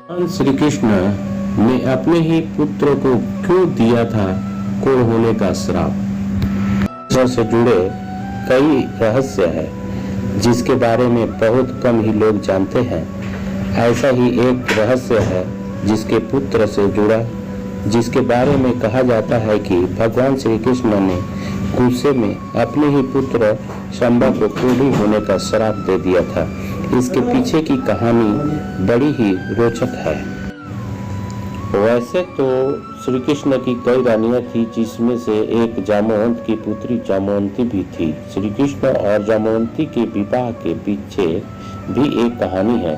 भगवान श्री कृष्ण ने अपने ही पुत्र को क्यों दिया था कोढ़ होने का श्राप। से जुड़े कई रहस्य है जिसके बारे में बहुत कम ही लोग जानते हैं। ऐसा ही एक रहस्य है जिसके पुत्र से जुड़ा, जिसके बारे में कहा जाता है कि भगवान श्री कृष्ण ने गुस्से में अपने ही पुत्र शंबा को कोढ़ी होने का श्राप दे दिया था। इसके पीछे की कहानी बड़ी ही रोचक है। वैसे तो श्री कृष्ण की कई रानियां थी, जिसमें से एक जामवंत की पुत्री जामवंती भी थी। श्री कृष्ण और जामवंती के विवाह के पीछे भी एक कहानी है।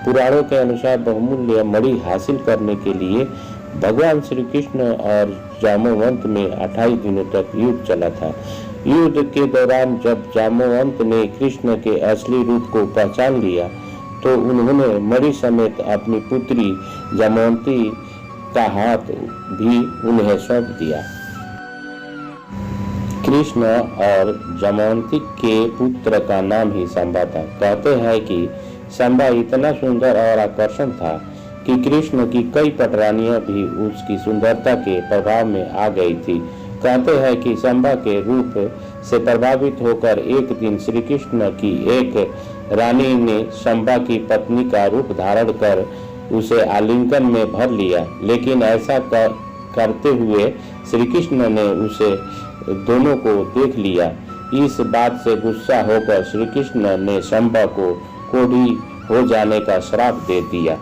पुराणों के अनुसार बहुमूल्य मणि हासिल करने के लिए भगवान श्री कृष्ण और जामवंत में 28 दिनों तक युद्ध चला था। युद्ध के दौरान जब जामवंत ने कृष्ण के असली रूप को पहचान लिया तो उन्होंने मणि समेत अपनी पुत्री जामवंती का हाथ भी उन्हें सौंप दिया। कृष्ण और जामवंती के पुत्र का नाम ही शंबा था। कहते हैं कि शंबा इतना सुंदर और आकर्षक था कि कृष्ण की कई पटरानियां भी उसकी सुंदरता के प्रभाव में आ गई थी। कहते हैं कि शंबा के रूप से प्रभावित होकर एक दिन श्री कृष्ण की एक रानी ने शंबा की पत्नी का रूप धारण कर उसे आलिंगन में भर लिया, लेकिन ऐसा करते हुए श्री कृष्ण ने उसे दोनों को देख लिया। इस बात से गुस्सा होकर श्री कृष्ण ने शंबा को कोढ़ी हो जाने का श्राप दे दिया।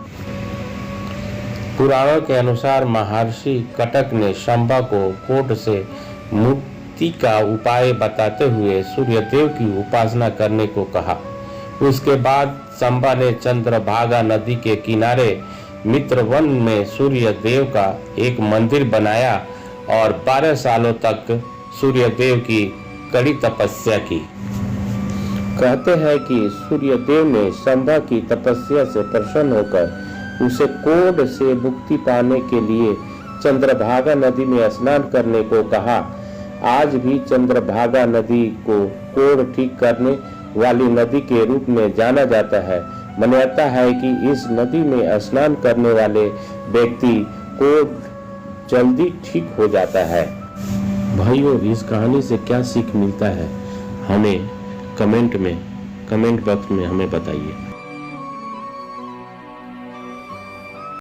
पुराणों के अनुसार महर्षि कटक ने शंबा को कोढ़ से मुक्ति का उपाय बताते हुए सूर्यदेव की उपासना करने को कहा। उसके बाद शंबा ने चंद्रभागा नदी के किनारे मित्रवन में सूर्यदेव का एक मंदिर बनाया और 12 सालों तक सूर्यदेव की कड़ी तपस्या की। कहते हैं कि सूर्यदेव ने शंबा की तपस्या से प्रसन्न होकर उसे कोढ़ से मुक्ति पाने के लिए चंद्रभागा नदी में स्नान करने को कहा। आज भी चंद्रभागा नदी को कोढ़ ठीक करने वाली नदी के रूप में जाना जाता है। मान्यता है कि इस नदी में स्नान करने वाले व्यक्ति कोढ़ जल्दी ठीक हो जाता है। भाइयों, इस कहानी से क्या सीख मिलता है, हमें कमेंट बॉक्स में हमें बताइए।